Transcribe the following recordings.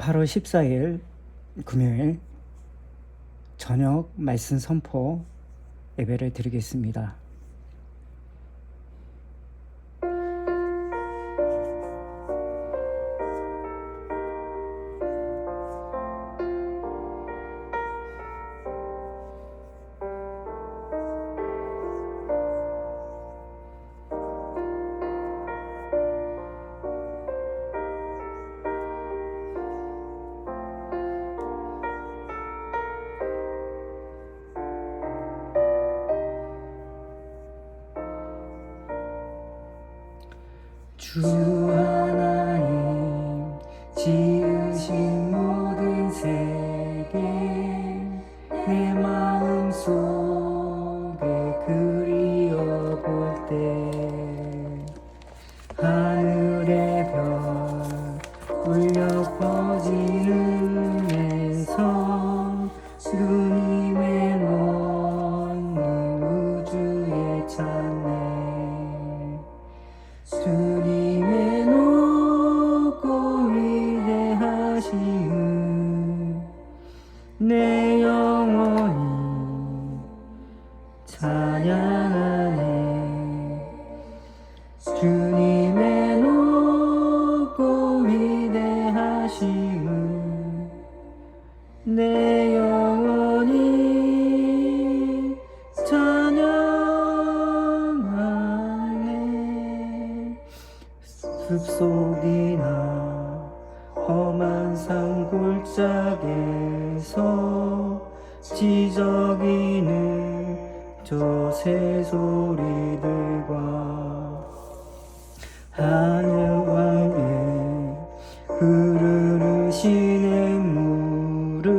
8월 14일 금요일 저녁 말씀 선포 예배를 드리겠습니다. 주 하나님 지으신 모든 세계 내 마음속에 그리워볼 때 하늘의 별 울려 퍼지는 에서 주님의 넣는 우주에 찾네. 주님의 높고 위대하심을 내 영혼이 찬양하네. 주님의 높고 위대하심을 내 영혼이 찬양하네. 숲속이나 험한 산 골짜기에서 지저귀는 저 새소리들과 하늘 위에 흐르는 시냇물을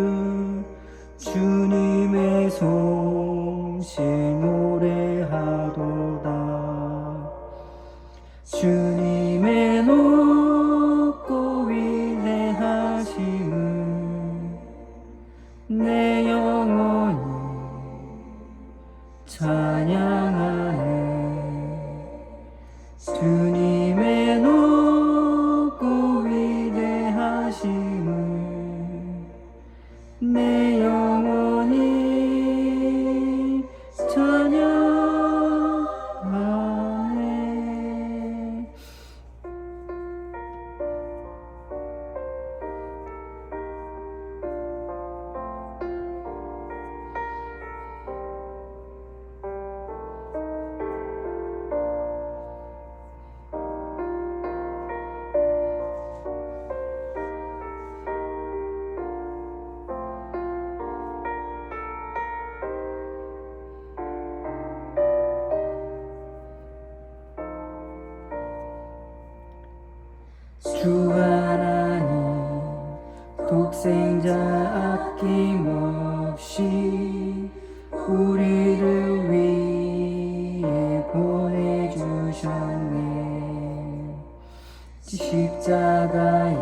주님의 손실 노래하도다. 주님의 높고 위대하심을 내 영혼이 찬양하네. 주님의 높고 위대하심을 내 영혼이 찬양하네. 주 하나님 독생자 아낌없이 우리를 위해 보내주셨네. 십자가에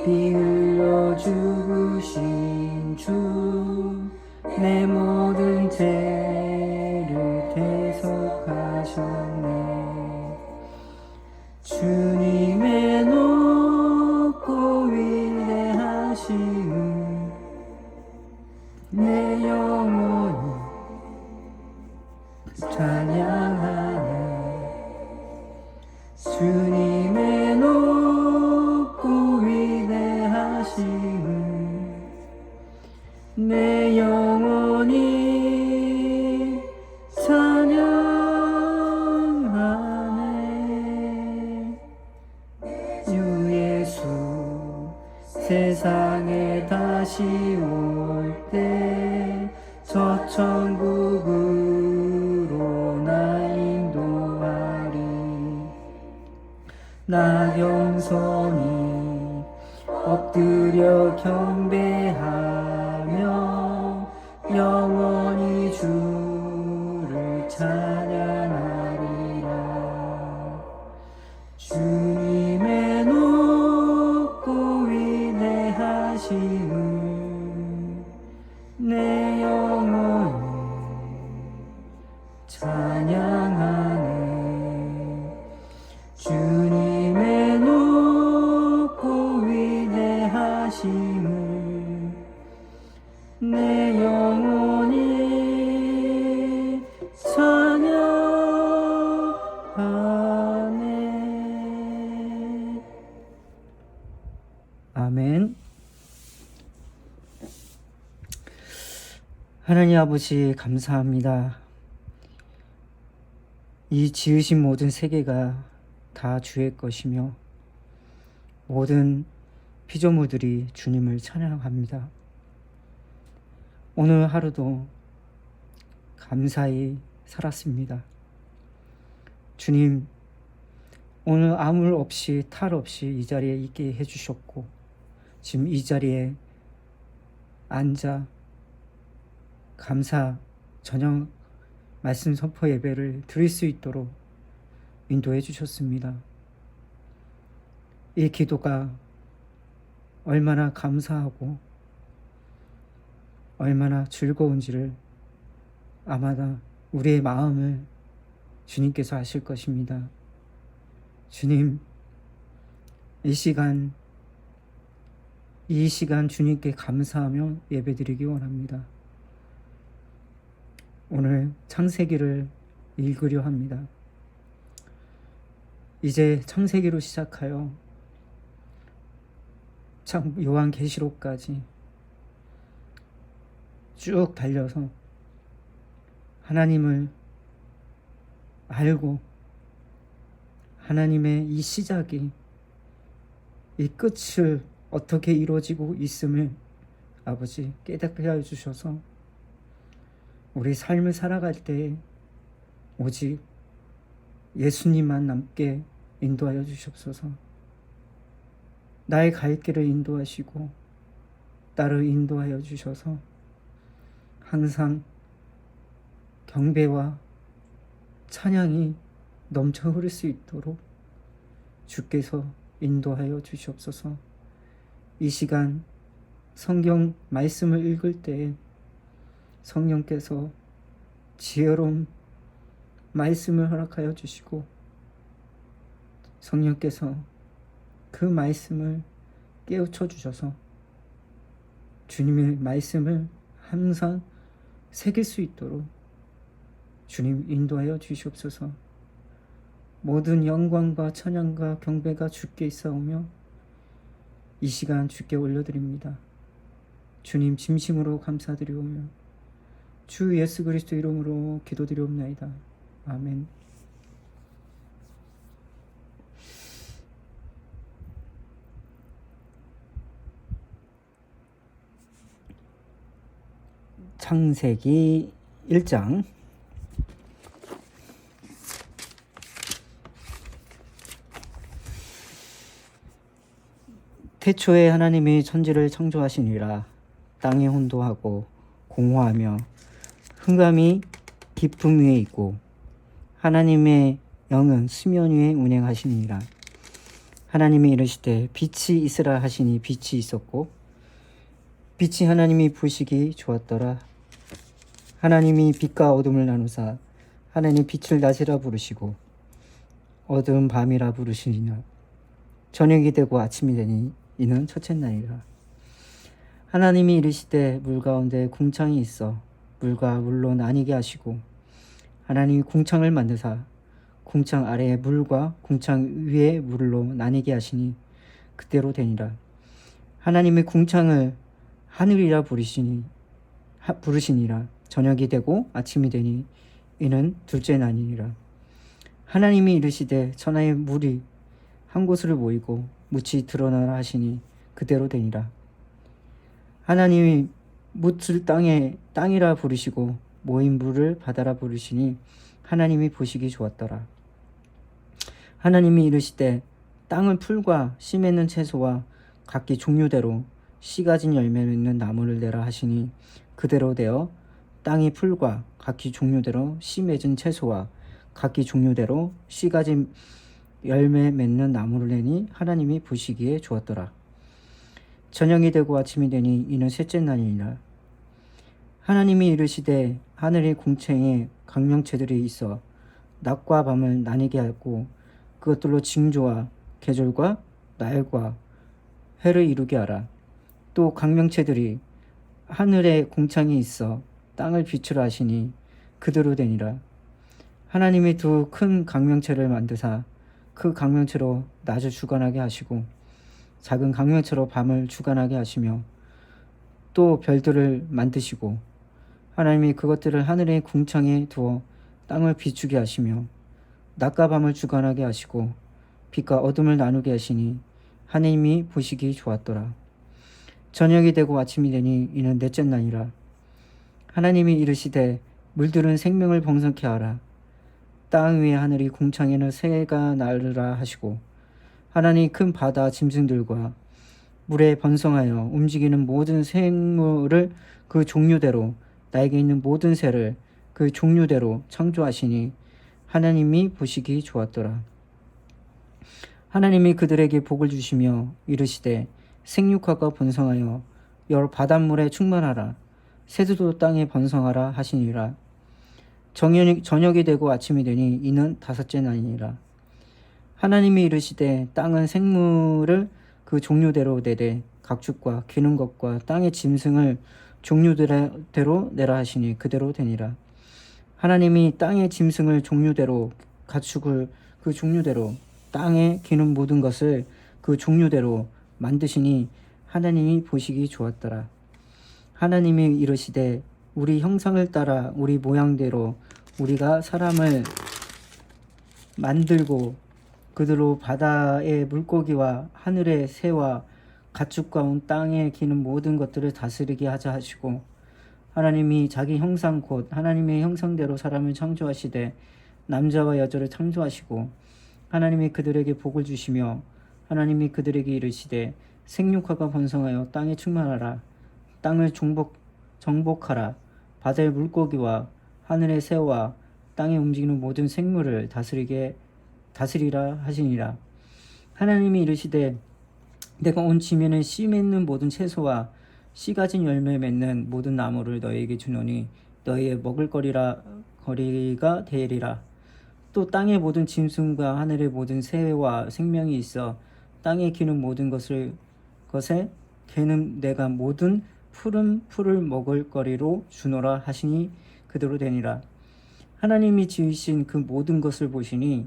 피 흘려 죽으신 주 내 모든 죄를 대속하셨네. 주님의 높고 위대하심을 내 영혼이 찬양하네. 주님의 높고 위대하심을 내 영혼이 찬양하네. 주 예수 세상에 다시 올 때 저 천국으로 나 인도하리. 나 겸손히 엎드려 경배하며 영원히 주를 찬양하리라. 주님의 높고 위대하심을 내 영혼이 찬양하네. 주님의 높고 위대하심을 아멘. 하나님 아버지 감사합니다. 이 지으신 모든 세계가 다 주의 것이며 모든 피조물들이 주님을 찬양합니다. 오늘 하루도 감사히 살았습니다. 주님, 오늘 아무 없이 탈 없이 이 자리에 있게 해주셨고 지금 이 자리에 앉아 감사 저녁 말씀 선포 예배를 드릴 수 있도록 인도해 주셨습니다. 이 기도가 얼마나 감사하고 얼마나 즐거운지를 아마도 우리의 마음을 주님께서 아실 것입니다. 주님, 이 시간 주님께 감사하며 예배드리기 원합니다. 오늘 창세기를 읽으려 합니다. 이제 창세기로 시작하여 요한계시록까지 쭉 달려서 하나님을 알고 하나님의 이 시작이 이 끝을 어떻게 이루어지고 있음을 아버지 깨닫게 하여 주셔서 우리 삶을 살아갈 때 오직 예수님만 남게 인도하여 주시옵소서. 나의 갈 길을 인도하시고 나를 인도하여 주셔서 항상 경배와 찬양이 넘쳐 흐를 수 있도록 주께서 인도하여 주시옵소서. 이 시간 성경 말씀을 읽을 때 성령께서 지혜로운 말씀을 허락하여 주시고 성령께서 그 말씀을 깨우쳐 주셔서 주님의 말씀을 항상 새길 수 있도록 주님 인도하여 주시옵소서. 모든 영광과 찬양과 경배가 주께 있사오며 이 시간 주께 올려드립니다. 주님 진심으로 감사드리오며 주 예수 그리스도 이름으로 기도드리옵나이다. 아멘. 창세기 1장 태초에 하나님이 천지를 창조하시니라. 땅이 혼돈하고 공허하며 흑암이 깊음 위에 있고 하나님의 영은 수면 위에 운행하시니라. 하나님이 이르시되 빛이 있으라 하시니 빛이 있었고 빛이 하나님이 보시기 좋았더라. 하나님이 빛과 어둠을 나누사 하나님 빛을 낮이라 부르시고 어두운 밤이라 부르시니라. 저녁이 되고 아침이 되니 이는 첫째 날이라. 하나님이 이르시되 물 가운데 궁창이 있어 물과 물로 나뉘게 하시고 하나님이 궁창을 만드사 궁창 아래에 물과 궁창 위에 물로 나뉘게 하시니 그대로 되니라. 하나님이 궁창을 하늘이라 부르시니라. 저녁이 되고 아침이 되니 이는 둘째 날이니라. 하나님이 이르시되 천하의 물이 한 곳으로 모이고 묻이 드러나라 하시니 그대로 되니라. 하나님이 묻을 땅이라 부르시고 모인 물을 바다라 부르시니 하나님이 보시기 좋았더라. 하나님이 이르시되 땅을 풀과 씨 맺는 채소와 각기 종류대로 씨 가진 열매를 맺는 나무를 내라 하시니 그대로 되어 땅이 풀과 각기 종류대로 씨 맺은 채소와 각기 종류대로 씨 가진 열매 맺는 나무를 내니 하나님이 보시기에 좋았더라. 저녁이 되고 아침이 되니 이는 셋째 날이니라. 하나님이 이르시되 하늘의 궁창에 강명체들이 있어 낮과 밤을 나뉘게 하고 그것들로 징조와 계절과 날과 해를 이루게 하라. 또 강명체들이 하늘에 궁창이 있어 땅을 빛으로 하시니 그대로 되니라. 하나님이 두 큰 강명체를 만드사 그 강명체로 낮을 주관하게 하시고 작은 강명처럼 밤을 주관하게 하시며 또 별들을 만드시고 하나님이 그것들을 하늘의 궁창에 두어 땅을 비추게 하시며 낮과 밤을 주관하게 하시고 빛과 어둠을 나누게 하시니 하나님이 보시기 좋았더라. 저녁이 되고 아침이 되니 이는 넷째 날이라. 하나님이 이르시되 물들은 생명을 번성케 하라. 땅 위의 하늘이 궁창에는 새가 날으라 하시고 하나님이 큰 바다 짐승들과 물에 번성하여 움직이는 모든 생물을 그 종류대로 나에게 있는 모든 새를 그 종류대로 창조하시니 하나님이 보시기 좋았더라. 하나님이 그들에게 복을 주시며 이르시되 생육하고 번성하여 여러 바닷물에 충만하라. 새들도 땅에 번성하라 하시니라. 저녁이 되고 아침이 되니 이는 다섯째 날이니라. 하나님이 이르시되 땅은 생물을 그 종류대로 내되 각축과 기는 것과 땅의 짐승을 종류대로 내라 하시니 그대로 되니라. 하나님이 땅의 짐승을 종류대로 가축을 그 종류대로 땅에 기는 모든 것을 그 종류대로 만드시니 하나님이 보시기 좋았더라. 하나님이 이르시되 우리 형상을 따라 우리 모양대로 우리가 사람을 만들고 그들로 바다의 물고기와 하늘의 새와 가축과 온 땅에 기는 모든 것들을 다스리게 하자 하시고 하나님이 자기 형상 곧 하나님의 형상대로 사람을 창조하시되 남자와 여자를 창조하시고 하나님이 그들에게 복을 주시며 하나님이 그들에게 이르시되 생육하고 번성하여 땅에 충만하라. 땅을 정복하라. 바다의 물고기와 하늘의 새와 땅에 움직이는 모든 생물을 다스리라 하시니라. 하나님이 이르시되 내가 온 지면에 씨 맺는 모든 채소와 씨 가진 열매 맺는 모든 나무를 너희에게 주노니 너희의 먹을거리가 되리라. 또 땅의 모든 짐승과 하늘의 모든 새와 생명이 있어 땅에 기는 모든 것에 개는 내가 모든 푸른 풀을 먹을거리로 주노라 하시니 그대로 되니라. 하나님이 지으신 그 모든 것을 보시니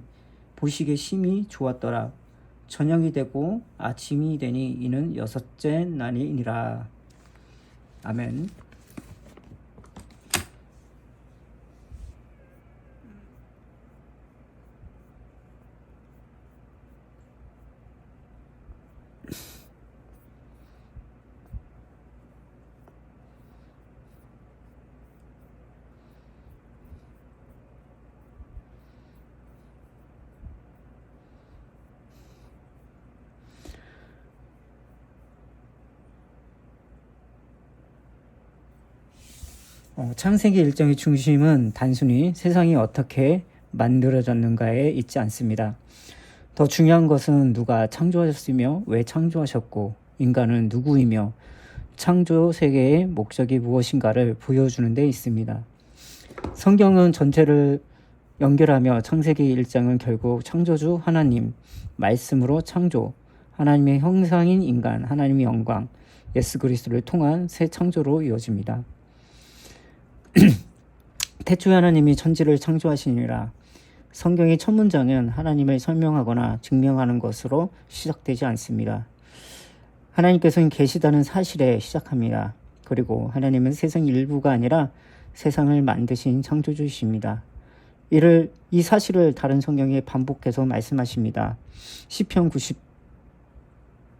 보시기에 심히 좋았더라. 저녁이 되고 아침이 되니 이는 여섯째 날이니라. 아멘. 창세기 1장의 중심은 단순히 세상이 어떻게 만들어졌는가에 있지 않습니다. 더 중요한 것은 누가 창조하셨으며 왜 창조하셨고 인간은 누구이며 창조 세계의 목적이 무엇인가를 보여주는 데 있습니다. 성경은 전체를 연결하며 창세기 1장은 결국 창조주 하나님, 말씀으로 창조, 하나님의 형상인 인간, 하나님의 영광, 예수 그리스도를 통한 새 창조로 이어집니다. 태초에 하나님이 천지를 창조하시니라. 성경의 첫 문장은 하나님을 설명하거나 증명하는 것으로 시작되지 않습니다. 하나님께서는 계시다는 사실에 시작합니다. 그리고 하나님은 세상 일부가 아니라 세상을 만드신 창조주이십니다. 이 사실을 다른 성경에 반복해서 말씀하십니다. 시편 90편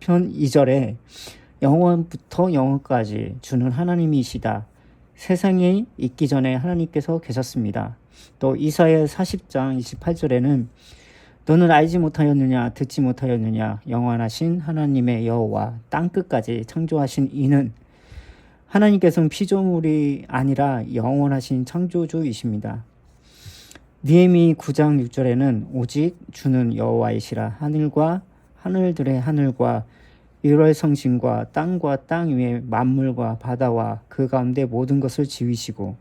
2절에 영원부터 영원까지 주는 하나님이시다. 세상이 있기 전에 하나님께서 계셨습니다. 또 이사야 40장 28절에는 너는 알지 못하였느냐 듣지 못하였느냐 영원하신 하나님의 여호와 땅끝까지 창조하신 이는 하나님께서는 피조물이 아니라 영원하신 창조주이십니다. 느헤미 9장 6절에는 오직 주는 여호와이시라 하늘들의 하늘과 일월 성신과 땅과 땅 위의 만물과 바다와 그 가운데 모든 것을 지으시고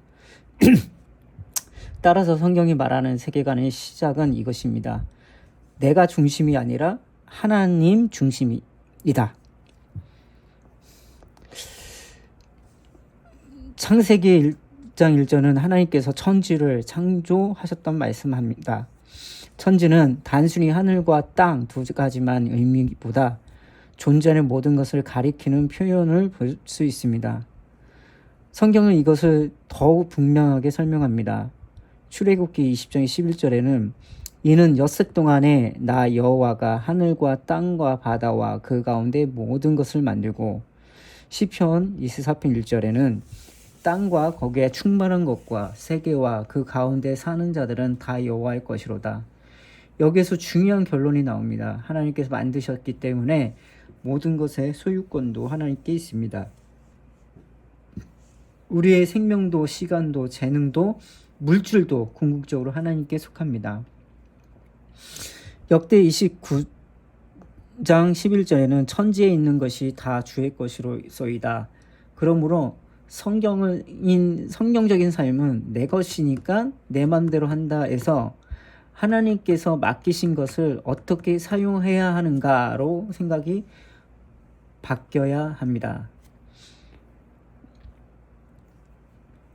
따라서 성경이 말하는 세계관의 시작은 이것입니다. 내가 중심이 아니라 하나님 중심이다. 창세기 1장 1절은 하나님께서 천지를 창조하셨던 말씀합니다. 천지는 단순히 하늘과 땅 두 가지만 의미보다 존재하는 모든 것을 가리키는 표현을 볼 수 있습니다. 성경은 이것을 더욱 분명하게 설명합니다. 출애굽기 20장 11절에는 이는 엿새 동안에 나 여호와가 하늘과 땅과 바다와 그 가운데 모든 것을 만들고, 시편 24편 1절에는 땅과 거기에 충만한 것과 세계와 그 가운데 사는 자들은 다 여호와의 것이로다. 여기에서 중요한 결론이 나옵니다. 하나님께서 만드셨기 때문에 모든 것의 소유권도 하나님께 있습니다. 우리의 생명도 시간도 재능도 물질도 궁극적으로 하나님께 속합니다. 역대 29장 11절에는 천지에 있는 것이 다 주의 것이로소이다. 그러므로 성경적인 삶은 내 것이니까 내 맘대로 한다 해서 하나님께서 맡기신 것을 어떻게 사용해야 하는가로 생각이 바뀌어야 합니다.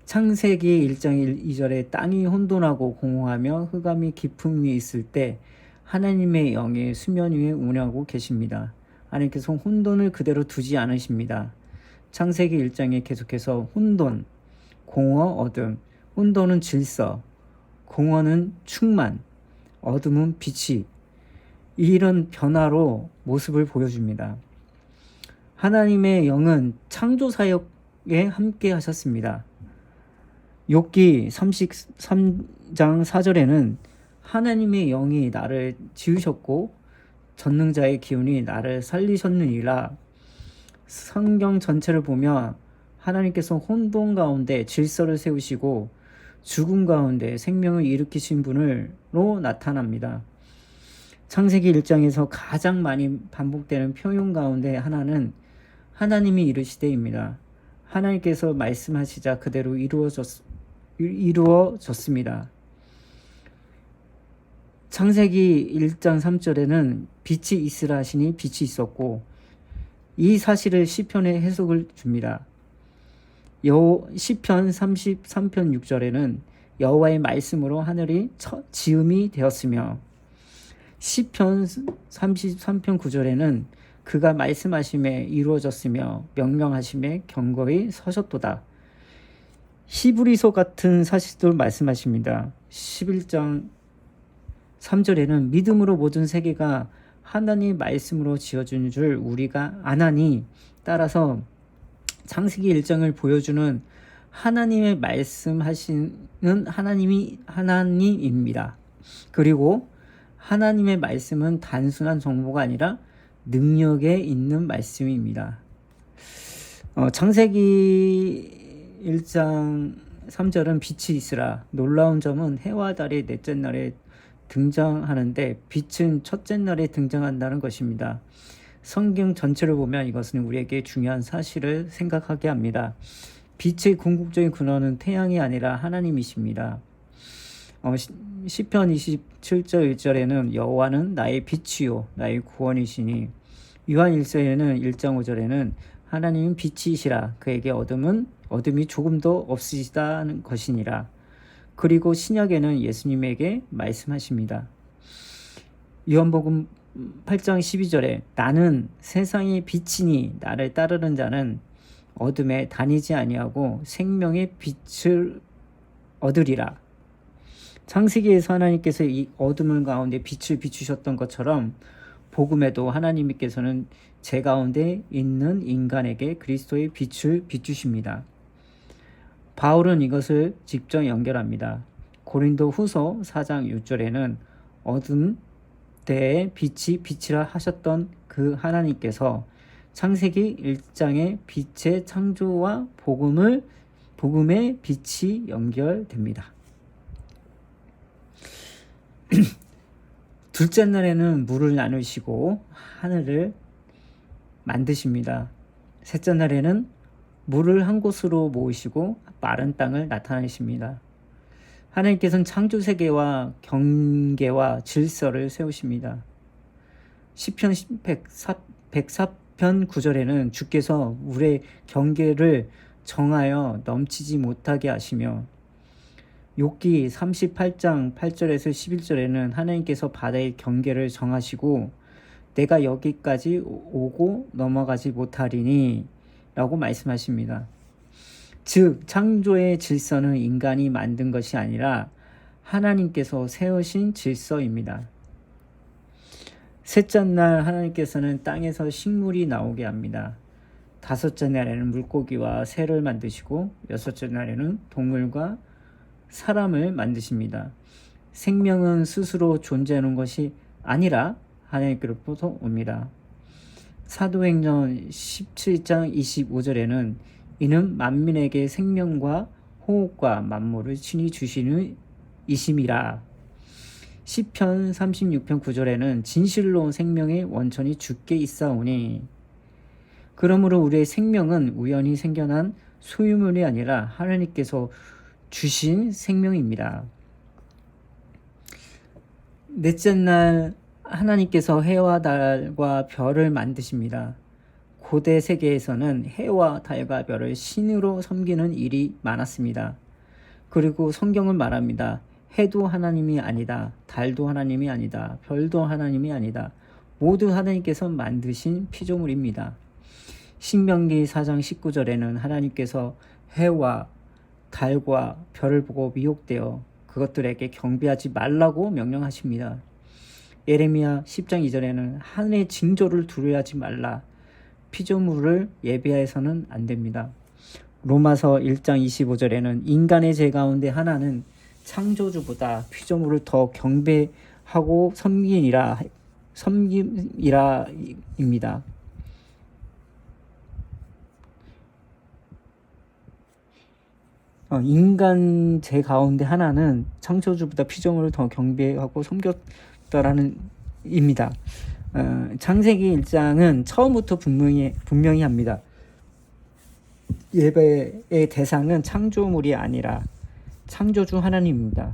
창세기 1장 2절에 땅이 혼돈하고 공허하며 흑암이 깊음 위에 있을 때 하나님의 영이 수면 위에 운행하고 계십니다. 하나님께서 혼돈을 그대로 두지 않으십니다. 창세기 1장에 계속해서 혼돈, 공허, 어둠, 혼돈은 질서, 공허는 충만, 어둠은 빛이, 이런 변화로 모습을 보여줍니다. 하나님의 영은 창조 사역에 함께 하셨습니다. 욥기 33장 4절에는 하나님의 영이 나를 지으셨고 전능자의 기운이 나를 살리셨느니라. 성경 전체를 보면 하나님께서 혼돈 가운데 질서를 세우시고 죽음 가운데 생명을 일으키신 분으로 나타납니다. 창세기 1장에서 가장 많이 반복되는 표현 가운데 하나는 하나님이 이르시되입니다. 하나님께서 말씀하시자 그대로 이루어졌습니다. 창세기 1장 3절에는 빛이 있으라 하시니 빛이 있었고, 이 사실을 시편에 해석을 줍니다. 시편 33편 6절에는 여호와의 말씀으로 하늘이 지음이 되었으며, 시편 33편 9절에는 그가 말씀하심에 이루어졌으며 명령하심에 경고히 서셨도다. 히브리서 같은 사실들 말씀하십니다. 11장 3절에는 믿음으로 모든 세계가 하나님의 말씀으로 지어준 줄 우리가 아나니, 따라서 창세기 1장을 보여주는 하나님의 말씀하시는 하나님입니다. 그리고 하나님의 말씀은 단순한 정보가 아니라 능력에 있는 말씀입니다. 창세기 1장 3절은 빛이 있으라. 놀라운 점은 해와 달이 넷째 날에 등장하는데 빛은 첫째 날에 등장한다는 것입니다. 성경 전체를 보면 이것은 우리에게 중요한 사실을 생각하게 합니다. 빛의 궁극적인 근원은 태양이 아니라 하나님이십니다. 시편 27절 1절에는 여호와는 나의 빛이요 나의 구원이시니, 요한 1서에는 1장 5절에는 하나님은 빛이시라. 그에게 어둠이 조금도 없으시다는 것이니라. 그리고 신약에는 예수님에게 말씀하십니다. 요한복음 8장 12절에 나는 세상의 빛이니 나를 따르는 자는 어둠에 다니지 아니하고 생명의 빛을 얻으리라. 창세기에서 하나님께서 이 어둠을 가운데 빛을 비추셨던 것처럼 복음에도 하나님께서는 제 가운데 있는 인간에게 그리스도의 빛을 비추십니다. 바울은 이것을 직접 연결합니다. 고린도 후서 4장 6절에는 어둠 때에 빛이 빛이라 하셨던 그 하나님께서 창세기 1장의 빛의 창조와 복음의 빛이 연결됩니다. 둘째 날에는 물을 나누시고 하늘을 만드십니다. 셋째 날에는 물을 한 곳으로 모으시고 마른 땅을 나타내십니다. 하나님께서는 창조 세계와 경계와 질서를 세우십니다. 시편 104편 9절에는 주께서 물의 경계를 정하여 넘치지 못하게 하시며, 욥기 38장 8절에서 11절에는 하나님께서 바다의 경계를 정하시고 내가 여기까지 오고 넘어가지 못하리니 라고 말씀하십니다. 즉 창조의 질서는 인간이 만든 것이 아니라 하나님께서 세우신 질서입니다. 셋째 날 하나님께서는 땅에서 식물이 나오게 합니다. 다섯째 날에는 물고기와 새를 만드시고 여섯째 날에는 동물과 사람을 만드십니다. 생명은 스스로 존재하는 것이 아니라 하나님께로부터 옵니다. 사도행전 17장 25절에는 이는 만민에게 생명과 호흡과 만물을 친히 주시는 이심이라. 시편 36편 9절에는 진실로 생명의 원천이 주께 있사오니. 그러므로 우리의 생명은 우연히 생겨난 소유물이 아니라 하나님께서 주신 생명입니다. 넷째 날 하나님께서 해와 달과 별을 만드십니다. 고대 세계에서는 해와 달과 별을 신으로 섬기는 일이 많았습니다. 그리고 성경은 말합니다. 해도 하나님이 아니다. 달도 하나님이 아니다. 별도 하나님이 아니다. 모두 하나님께서 만드신 피조물입니다. 신명기 4장 19절에는 하나님께서 해와 달과 별을 보고 미혹되어 그것들에게 경배하지 말라고 명령하십니다. 예레미야 10장 2절에는 하늘의 징조를 두려워하지 말라. 피조물을 예배해서는 안 됩니다. 로마서 1장 25절에는 인간의 죄 가운데 하나는 창조주보다 피조물을 더 경배하고 섬김이라입니다. 인간 죄 가운데 하나는 창조주보다 피조물을 더 경배하고 섬겼다라는 입니다. 창세기 1장은 처음부터 분명히 합니다. 예배의 대상은 창조물이 아니라 창조주 하나님입니다.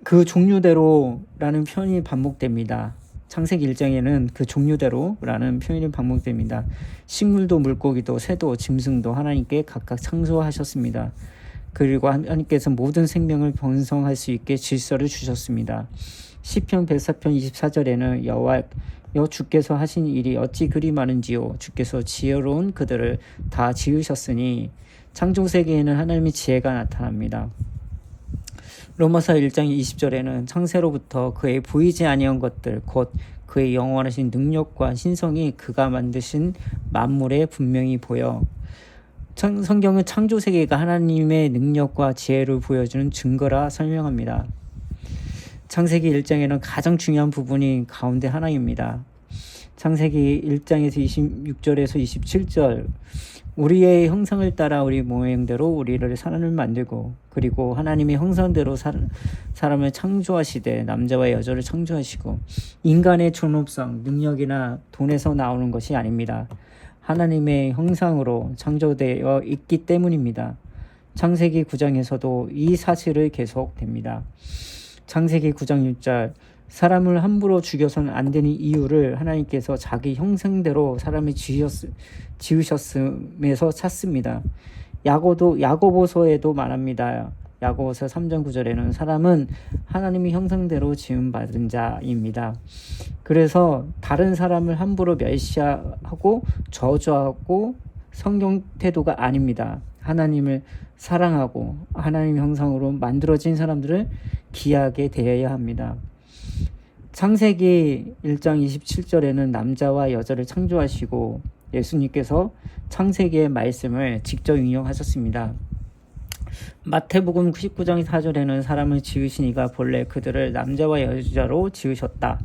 그 종류대로라는 표현이 반복됩니다. 창세기 1장에는 그 종류대로라는 표현이 반복됩니다. 식물도 물고기도 새도 짐승도 하나님께 각각 창조하셨습니다. 그리고 하나님께서 모든 생명을 번성할 수 있게 질서를 주셨습니다. 시편 104편 24절에는 여호와여 주께서 하신 일이 어찌 그리 많은지요. 주께서 지혜로운 그들을 다 지으셨으니. 창조세계에는 하나님의 지혜가 나타납니다. 로마서 1장 20절에는 창세로부터 그의 보이지 아니한 것들 곧 그의 영원하신 능력과 신성이 그가 만드신 만물에 분명히 보여. 성경은 창조세계가 하나님의 능력과 지혜를 보여주는 증거라 설명합니다. 창세기 1장에는 가장 중요한 부분이 가운데 하나입니다. 창세기 1장에서 26절에서 27절 우리의 형상을 따라 우리 모양대로 우리를 사람을 만들고 그리고 하나님의 형상대로 사람을 창조하시되 남자와 여자를 창조하시고 인간의 존엄성, 능력이나 돈에서 나오는 것이 아닙니다. 하나님의 형상으로 창조되어 있기 때문입니다. 창세기 9장에서도 이 사실을 계속됩니다. 창세기 9장 6절 사람을 함부로 죽여서는 안 되는 이유를 하나님께서 자기 형상대로 사람을 지으셨음에서 찾습니다. 야고보서에도 말합니다. 야고보서 3장 9절에는 사람은 하나님의 형상대로 지음받은 자입니다. 그래서 다른 사람을 함부로 멸시하고 저주하고 성경 태도가 아닙니다. 하나님을 사랑하고 하나님 형상으로 만들어진 사람들을 귀하게 대해야 합니다. 창세기 1장 27절에는 남자와 여자를 창조하시고 예수님께서 창세기의 말씀을 직접 인용하셨습니다. 마태복음 19장 4절에는 사람을 지으시니가 본래 그들을 남자와 여자로 지으셨다.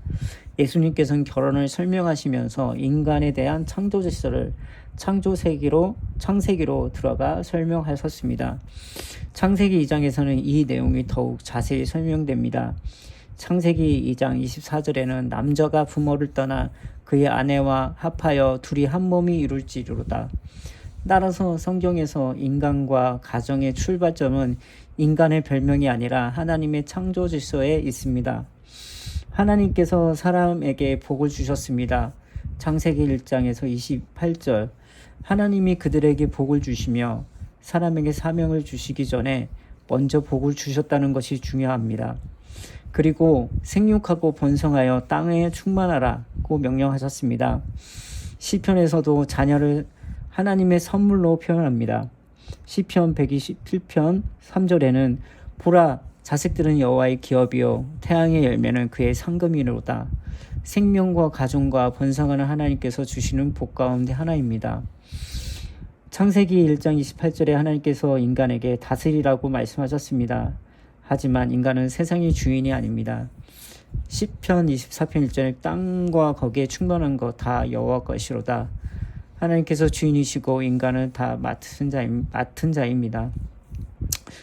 예수님께서는 결혼을 설명하시면서 인간에 대한 창조 질서를 창세기로 들어가 설명하셨습니다. 창세기 2장에서는 이 내용이 더욱 자세히 설명됩니다. 창세기 2장 24절에는 남자가 부모를 떠나 그의 아내와 합하여 둘이 한 몸이 이룰지로다. 따라서 성경에서 인간과 가정의 출발점은 인간의 별명이 아니라 하나님의 창조 질서에 있습니다. 하나님께서 사람에게 복을 주셨습니다. 창세기 1장에서 28절 하나님이 그들에게 복을 주시며 사람에게 사명을 주시기 전에 먼저 복을 주셨다는 것이 중요합니다. 그리고 생육하고 번성하여 땅에 충만하라고 명령하셨습니다. 시편에서도 자녀를 하나님의 선물로 표현합니다. 시편 127편 3절에는 보라, 자식들은 여호와의 기업이요 태양의 열매는 그의 상금이로다. 생명과 가정과 번성하는 하나님께서 주시는 복 가운데 하나입니다. 창세기 1장 28절에 하나님께서 인간에게 다스리라고 말씀하셨습니다. 하지만 인간은 세상의 주인이 아닙니다. 시편 24편 1절에 땅과 거기에 충만한 것 다 여호와 것이로다. 하나님께서 주인이시고 인간은 다 맡은 자입니다.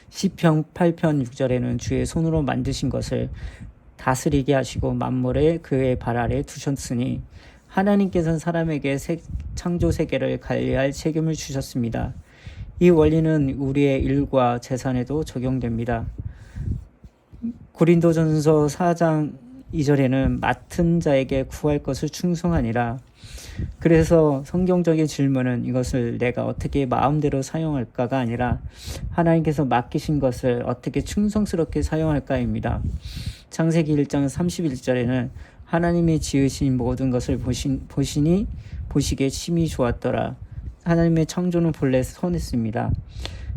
시편 8편 6절에는 주의 손으로 만드신 것을 다스리게 하시고 만물에 그의 발 아래 두셨으니 하나님께서는 사람에게 창조 세계를 관리할 책임을 주셨습니다. 이 원리는 우리의 일과 재산에도 적용됩니다. 고린도전서 4장 2절에는 맡은 자에게 구할 것을 충성하니라. 그래서 성경적인 질문은 이것을 내가 어떻게 마음대로 사용할까가 아니라 하나님께서 맡기신 것을 어떻게 충성스럽게 사용할까입니다. 창세기 1장 31절에는 하나님이 지으신 모든 것을 보시기에 심히 좋았더라. 하나님의 창조는 본래 선했습니다.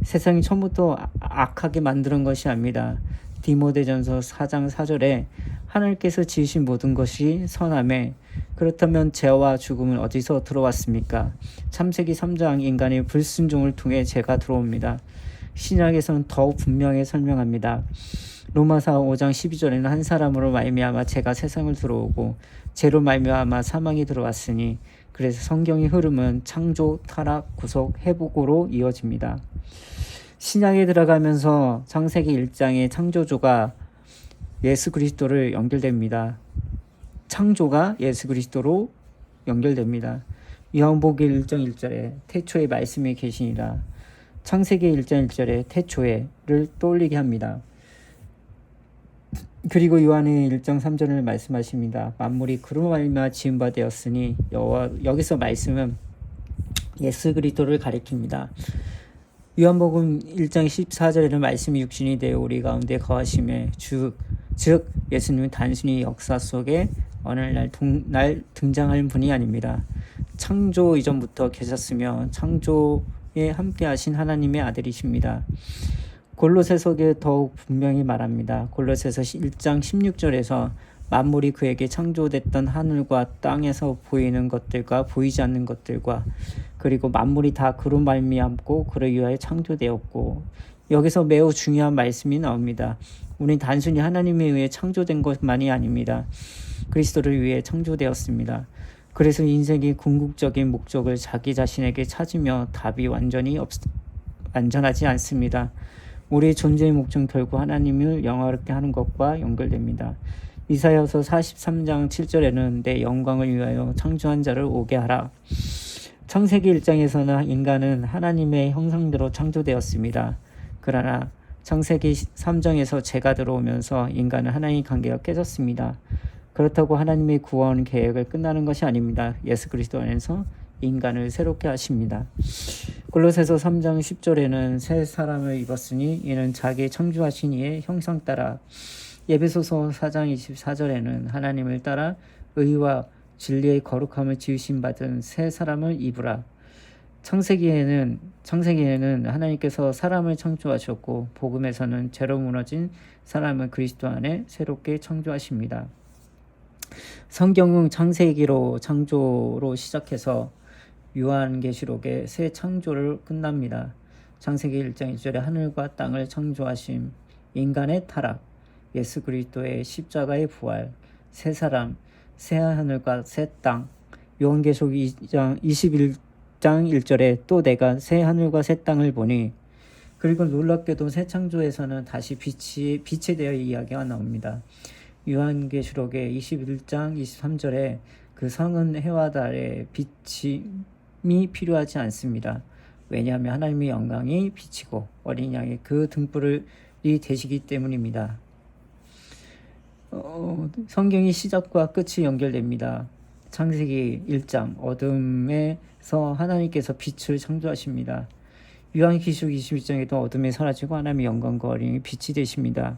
세상이 처음부터 악하게 만드는 것이 아닙니다. 디모데전서 4장 4절에 하나님께서 지으신 모든 것이 선하매 그렇다면 죄와 죽음은 어디서 들어왔습니까? 창세기 3장 인간의 불순종을 통해 죄가 들어옵니다. 신약에서는 더욱 분명히 설명합니다. 로마서 5장 12절에는 한 사람으로 말미암아 죄가 세상을 들어오고 죄로 말미암아 사망이 들어왔으니 그래서 성경의 흐름은 창조, 타락, 구속, 회복으로 이어집니다. 신약에 들어가면서 창세기 1장의 창조주가 예수 그리스도를 연결됩니다. 창조가 예수 그리스도로 연결됩니다. 요한복음 1장 1절에 태초에 말씀이 계시니라. 창세기 1장 1절에 태초에를 떠올리게 합니다. 그리고 요한의 1장 3절을 말씀하십니다. 만물이 그로 말미암아 지은 바 되었으니 여기서 말씀은 예수 그리스도를 가리킵니다. 요한복음 1장 14절에는 말씀이 육신이 되어 우리 가운데 거하심에 즉 예수님은 단순히 역사 속에 어느 날 등장할 분이 아닙니다. 창조 이전부터 계셨으며 창조에 함께하신 하나님의 아들이십니다. 골로새서에 더욱 분명히 말합니다. 골로새서 1장 16절에서 만물이 그에게 창조됐던 하늘과 땅에서 보이는 것들과 보이지 않는 것들과 그리고 만물이 다 그로 말미암고 그로 위하여 창조되었고, 여기서 매우 중요한 말씀이 나옵니다. 우리는 단순히 하나님에 의해 창조된 것만이 아닙니다. 그리스도를 위해 창조되었습니다. 그래서 인생의 궁극적인 목적을 자기 자신에게 찾으며 답이 완전하지 않습니다. 우리의 존재의 목적은 결국 하나님을 영화롭게 하는 것과 연결됩니다. 이사야서 43장 7절에는 내 영광을 위하여 창조한 자를 오게 하라. 창세기 1장에서는 인간은 하나님의 형상대로 창조되었습니다. 그러나 창세기 3장에서 죄가 들어오면서 인간은 하나님의 관계가 깨졌습니다. 그렇다고 하나님의 구원 계획을 끝나는 것이 아닙니다. 예수 그리스도 안에서 인간을 새롭게 하십니다. 골로새서 3장 10절에는 새 사람을 입었으니 이는 자기 창조하신 이의 형상 따라. 에베소서 4장 24절에는 하나님을 따라 의와 진리의 거룩함을 지으신 받은 새 사람을 입으라. 창세기에는 하나님께서 사람을 창조하셨고 복음에서는 죄로 무너진 사람을 그리스도 안에 새롭게 창조하십니다. 성경은 창세기로 창조로 시작해서 요한계시록의 새 창조를 끝납니다. 창세기 1장 1절에 하늘과 땅을 창조하심, 인간의 타락, 예수 그리스도의 십자가의 부활, 새 사람, 새 하늘과 새 땅. 요한계시록 2장 21장 1절에 또 내가 새 하늘과 새 땅을 보니. 그리고 놀랍게도 새 창조에서는 다시 빛에 대해 이야기가 나옵니다. 요한계시록의 21장 23절에 그 성은 해와 달의 빛이 필요하지 않습니다. 왜냐하면 하나님의 영광이 빛이고 어린 양의 그 등불이 되시기 때문입니다. 성경이 시작과 끝이 연결됩니다. 창세기 1장 어둠에서 하나님께서 빛을 창조하십니다. 요한계시록 21장에도 어둠이 사라지고 하나님의 영광과 어린 양이 빛이 되십니다.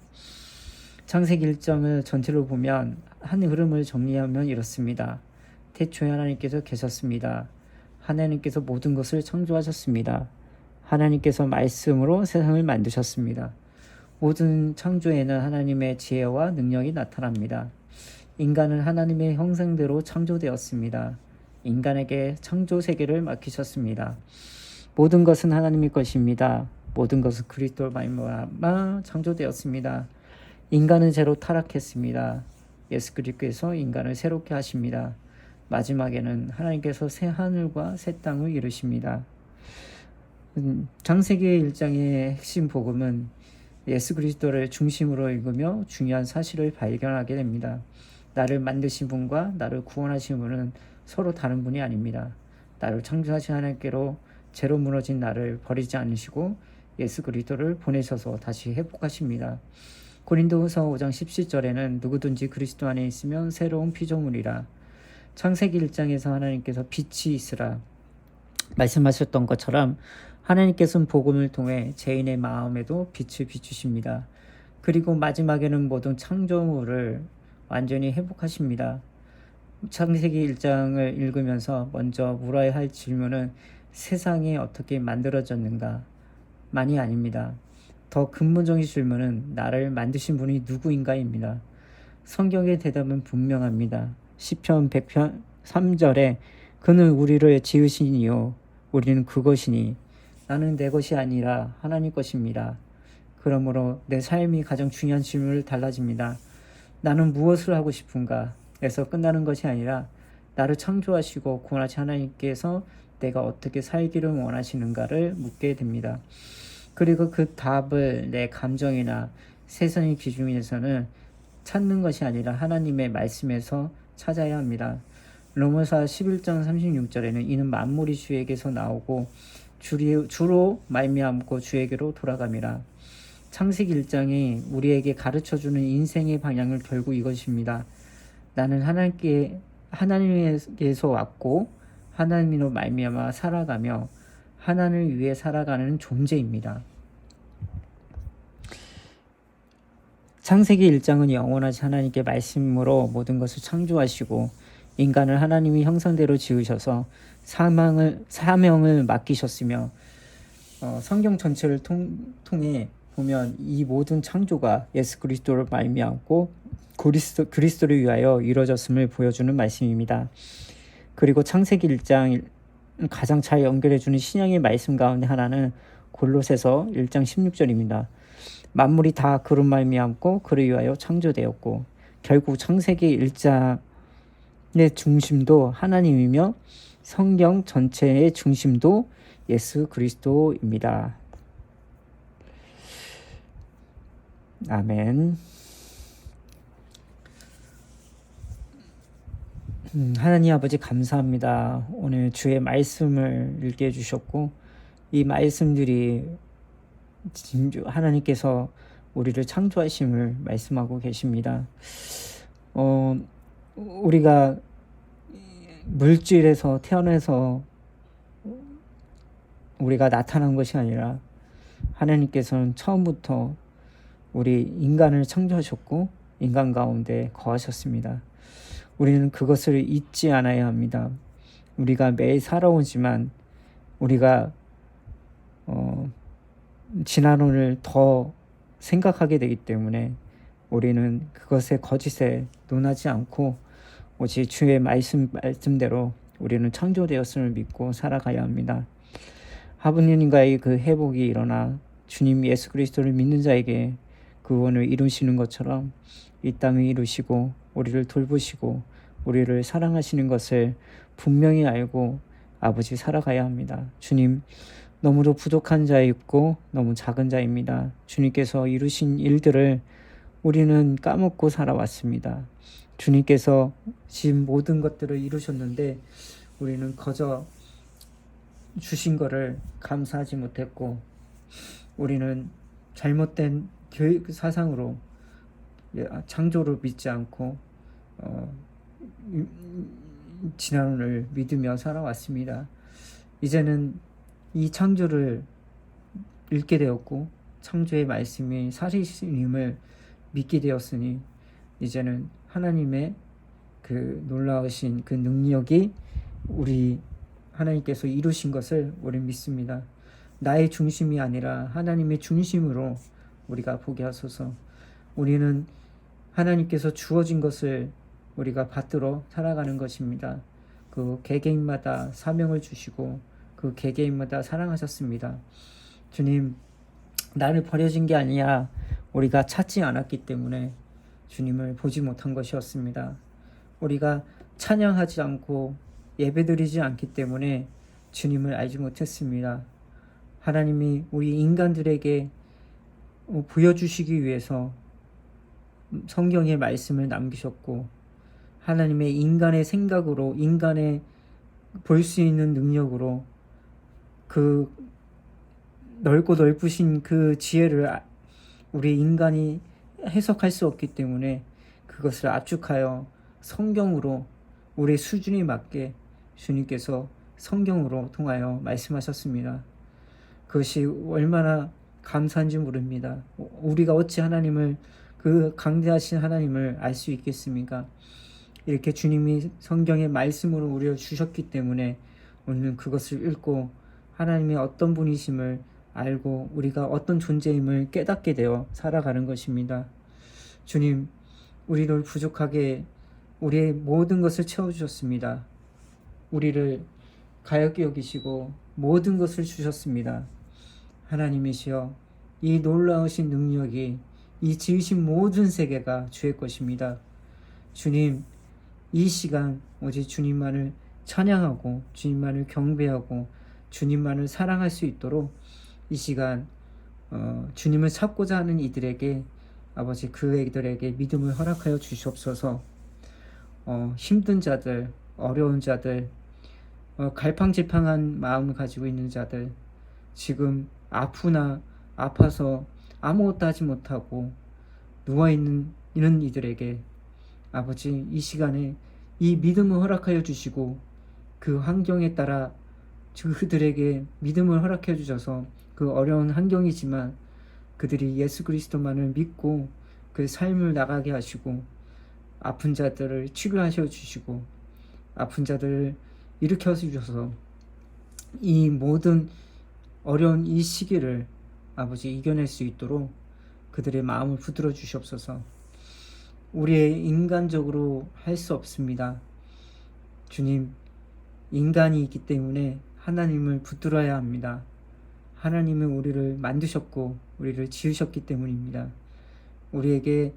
창세기 1장을 전체로 보면 한 흐름을 정리하면 이렇습니다. 태초에 하나님께서 계셨습니다. 하나님께서 모든 것을 창조하셨습니다. 하나님께서 말씀으로 세상을 만드셨습니다. 모든 창조에는 하나님의 지혜와 능력이 나타납니다. 인간은 하나님의 형상대로 창조되었습니다. 인간에게 창조 세계를 맡기셨습니다. 모든 것은 하나님의 것입니다. 모든 것은 그리스도로 말미암아 창조되었습니다. 인간은 죄로 타락했습니다. 예수 그리스도께서 인간을 새롭게 하십니다. 마지막에는 하나님께서 새 하늘과 새 땅을 이루십니다. 창세기 1장의 핵심 복음은 예수 그리스도를 중심으로 읽으며 중요한 사실을 발견하게 됩니다. 나를 만드신 분과 나를 구원하신 분은 서로 다른 분이 아닙니다. 나를 창조하신 하나님께로 죄로 무너진 나를 버리지 않으시고 예수 그리스도를 보내셔서 다시 회복하십니다. 고린도후서 5장 17절에는 누구든지 그리스도 안에 있으면 새로운 피조물이라. 창세기 1장에서 하나님께서 빛이 있으라 말씀하셨던 것처럼 하나님께서는 복음을 통해 죄인의 마음에도 빛을 비추십니다. 그리고 마지막에는 모든 창조물을 완전히 회복하십니다. 창세기 1장을 읽으면서 먼저 물어야 할 질문은 세상이 어떻게 만들어졌는가? 만이 아닙니다. 더 근본적인 질문은 나를 만드신 분이 누구인가입니다. 성경의 대답은 분명합니다. 시편 100편 3절에 그는 우리를 지으시니요 우리는 그것이니 나는 내 것이 아니라 하나님 것입니다. 그러므로 내 삶이 가장 중요한 질문을 달라집니다. 나는 무엇을 하고 싶은가? 에서 끝나는 것이 아니라 나를 창조하시고 구원하신 하나님께서 내가 어떻게 살기를 원하시는가를 묻게 됩니다. 그리고 그 답을 내 감정이나 세상의 기준에서는 찾는 것이 아니라 하나님의 말씀에서 찾아야 합니다. 로마서 11장 36절에는 이는 만물이 주에게서 나오고 주로 말미암고 주에게로 돌아갑니다. 창세기 1장이 우리에게 가르쳐주는 인생의 방향을 결국 이것입니다. 나는 하나님께서 왔고 하나님으로 말미암아 살아가며 하나님을 위해 살아가는 존재입니다. 창세기 1장은 영원하신 하나님께 말씀으로 모든 것을 창조하시고 인간을 하나님의 형상대로 지으셔서 사명을 맡기셨으며 성경 전체를 통해 보면 이 모든 창조가 예수 그리스도를 말미암고 그리스도를 위하여 이루어졌음을 보여주는 말씀입니다. 그리고 창세기 1장 가장 잘 연결해주는 신약의 말씀 가운데 하나는 골로새서 1장 16절입니다. 만물이 다 그로 말미암고 그를 위하여 창조되었고 결국 창세기 1장의 중심도 하나님이며 성경 전체의 중심도 예수 그리스도입니다. 아멘. 하나님 아버지 감사합니다. 오늘 주의 말씀을 읽게 해주셨고 이 말씀들이 하나님께서 우리를 창조하심을 말씀하고 계십니다. 우리가 물질에서 태어나서 우리가 나타난 것이 아니라 하나님께서는 처음부터 우리 인간을 창조하셨고 인간 가운데 거하셨습니다. 우리는 그것을 잊지 않아야 합니다. 우리가 매일 살아오지만 우리가 지난 오늘 더 생각하게 되기 때문에 우리는 그것의 거짓에 논하지 않고 오직 주의 말씀대로 우리는 창조되었음을 믿고 살아가야 합니다. 아버님과의 그 회복이 일어나 주님 예수 그리스도를 믿는 자에게 구원을 이루시는 것처럼 이 땅을 이루시고 우리를 돌보시고 우리를 사랑하시는 것을 분명히 알고 아버지 살아가야 합니다. 주님 너무도 부족한 자였고 너무 작은 자입니다. 주님께서 이루신 일들을 우리는 까먹고 살아왔습니다. 주님께서 지금 모든 것들을 이루셨는데 우리는 거저 주신 것을 감사하지 못했고 우리는 잘못된 교육 사상으로 창조를 믿지 않고 지난 오늘 믿으며 살아왔습니다. 이제는 이 창조를 읽게 되었고 창조의 말씀이 사실임을 믿게 되었으니 이제는 하나님의 그 놀라우신 그 능력이 우리 하나님께서 이루신 것을 우리는 믿습니다. 나의 중심이 아니라 하나님의 중심으로 우리가 보게 하소서. 우리는 하나님께서 주어진 것을 우리가 받들어 살아가는 것입니다. 그 개개인마다 사명을 주시고 그 개개인마다 사랑하셨습니다. 주님, 나를 버려진 게 아니라 우리가 찾지 않았기 때문에 주님을 보지 못한 것이었습니다. 우리가 찬양하지 않고 예배드리지 않기 때문에 주님을 알지 못했습니다. 하나님이 우리 인간들에게 보여주시기 위해서 성경의 말씀을 남기셨고, 하나님의 인간의 생각으로, 인간의 볼 수 있는 능력으로 그 넓고 넓으신 그 지혜를 우리 인간이 해석할 수 없기 때문에 그것을 압축하여 성경으로 우리 수준에 맞게 주님께서 성경으로 통하여 말씀하셨습니다. 그것이 얼마나 감사한지 모릅니다. 우리가 어찌 하나님을, 그 강대하신 하나님을 알 수 있겠습니까? 이렇게 주님이 성경의 말씀으로 우리를 주셨기 때문에 오늘 그것을 읽고 하나님의 어떤 분이심을 알고 우리가 어떤 존재임을 깨닫게 되어 살아가는 것입니다. 주님, 우리를 부족하게 우리의 모든 것을 채워주셨습니다. 우리를 가엾게 여기시고 모든 것을 주셨습니다. 하나님이시여, 이 놀라우신 능력이, 이 지으신 모든 세계가 주의 것입니다. 주님, 이 시간 오직 주님만을 찬양하고 주님만을 경배하고 주님만을 사랑할 수 있도록 이 시간 주님을 찾고자 하는 이들에게, 아버지, 그들에게 믿음을 허락하여 주시옵소서. 힘든 자들, 어려운 자들, 갈팡질팡한 마음을 가지고 있는 자들, 지금 아파서 아무것도 하지 못하고 누워있는 이런 이들에게 아버지, 이 시간에 이 믿음을 허락하여 주시고 그 환경에 따라 그들에게 믿음을 허락해 주셔서 그 어려운 환경이지만 그들이 예수 그리스도만을 믿고 그 삶을 나가게 하시고 아픈 자들을 치료하셔 주시고 아픈 자들을 일으켜 주셔서 이 모든 어려운 이 시기를 아버지 이겨낼 수 있도록 그들의 마음을 붙들어 주시옵소서. 우리의 인간적으로 할 수 없습니다. 주님, 인간이 있기 때문에 하나님을 붙들어야 합니다. 하나님은 우리를 만드셨고 우리를 지으셨기 때문입니다. 우리에게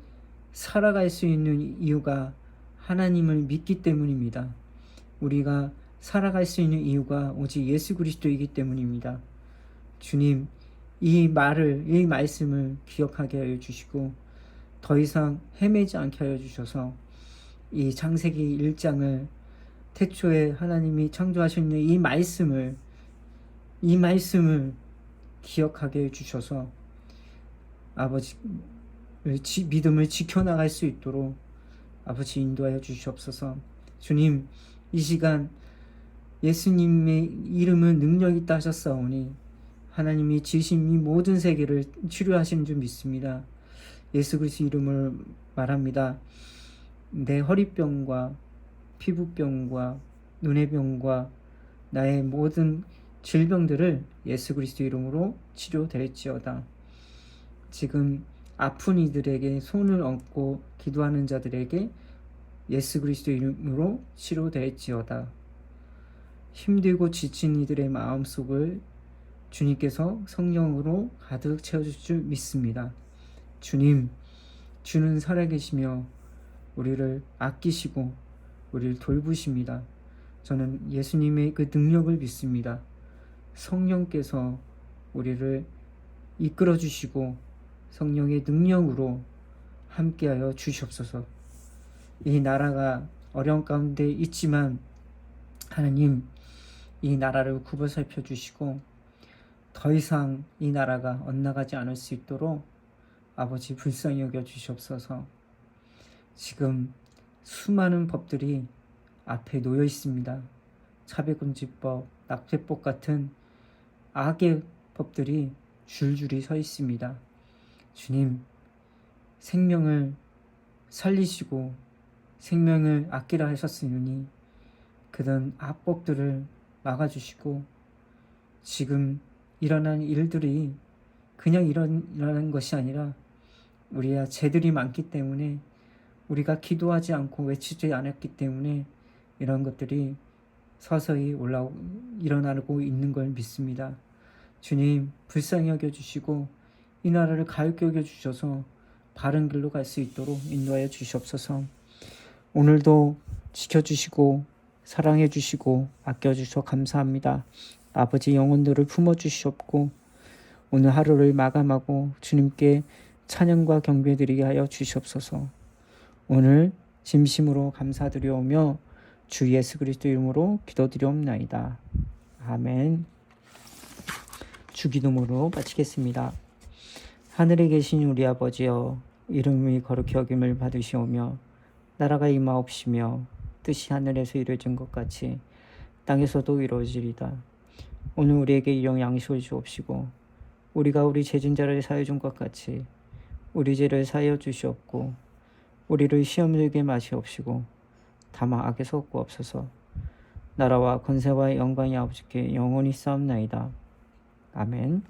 살아갈 수 있는 이유가 하나님을 믿기 때문입니다. 우리가 살아갈 수 있는 이유가 오직 예수 그리스도이기 때문입니다. 주님, 이 말씀을 기억하게 하여 주시고 더 이상 헤매지 않게 하여 주셔서 이 창세기 1장을 태초에 하나님이 창조하셨는 이 말씀을 기억하게 해 주셔서 아버지 믿음을 지켜나갈 수 있도록 아버지 인도하여 주시옵소서. 주님, 이 시간 예수님의 이름은 능력 있다 하셨사오니 하나님이 지으신 이 모든 세계를 치료하시는 줄 믿습니다. 예수 그리스도 이름을 말합니다. 내 허리병과 피부병과 눈의 병과 나의 모든 질병들을 예수 그리스도 이름으로 치료될지어다. 지금 아픈 이들에게 손을 얹고 기도하는 자들에게 예수 그리스도 이름으로 치료될지어다. 힘들고 지친 이들의 마음속을 주님께서 성령으로 가득 채워줄 줄 믿습니다. 주님, 주는 살아계시며 우리를 아끼시고 우리를 돌보십니다. 저는 예수님의 그 능력을 믿습니다. 성령께서 우리를 이끌어 주시고 성령의 능력으로 함께하여 주시옵소서. 이 나라가 어려운 가운데 있지만 하나님, 이 나라를 굽어 살펴 주시고 더 이상 이 나라가 엇나가지 않을 수 있도록 아버지 불쌍히 여겨 주시옵소서. 지금 수많은 법들이 앞에 놓여 있습니다. 차별금지법, 납세법 같은 악의 법들이 줄줄이 서 있습니다. 주님, 생명을 살리시고 생명을 아끼라 하셨으니 그런 압법들을 막아주시고 지금 일어난 일들이 그냥 일어나는 것이 아니라 우리야 죄들이 많기 때문에 우리가 기도하지 않고 외치지 않았기 때문에 이런 것들이 서서히 일어나고 있는 걸 믿습니다. 주님 불쌍히 여겨주시고 이 나라를 가볍게 여겨주셔서 바른 길로 갈 수 있도록 인도하여 주시옵소서. 오늘도 지켜주시고 사랑해주시고 아껴주셔서 감사합니다. 아버지 영혼들을 품어주시옵고 오늘 하루를 마감하고 주님께 찬양과 경배드리게 하여 주시옵소서. 오늘 진심으로 감사드리오며 주 예수 그리스도 이름으로 기도드리옵나이다. 아멘. 주기도문으로 마치겠습니다. 하늘에 계신 우리 아버지여, 이름이 거룩히 여김을 받으시오며 나라가 임하옵시며 뜻이 하늘에서 이루어진 것 같이 땅에서도 이루어지리다. 오늘 우리에게 일용 양식을 주옵시고 우리가 우리 죄진자를 사하여 준 것 같이 우리 죄를 사하여 주시옵고 우리를 시험 들게 마시옵시고 다만 악에서 구하옵소서. 나라와 권세와 영광이 아버지께 영원히 싸움나이다. 아멘.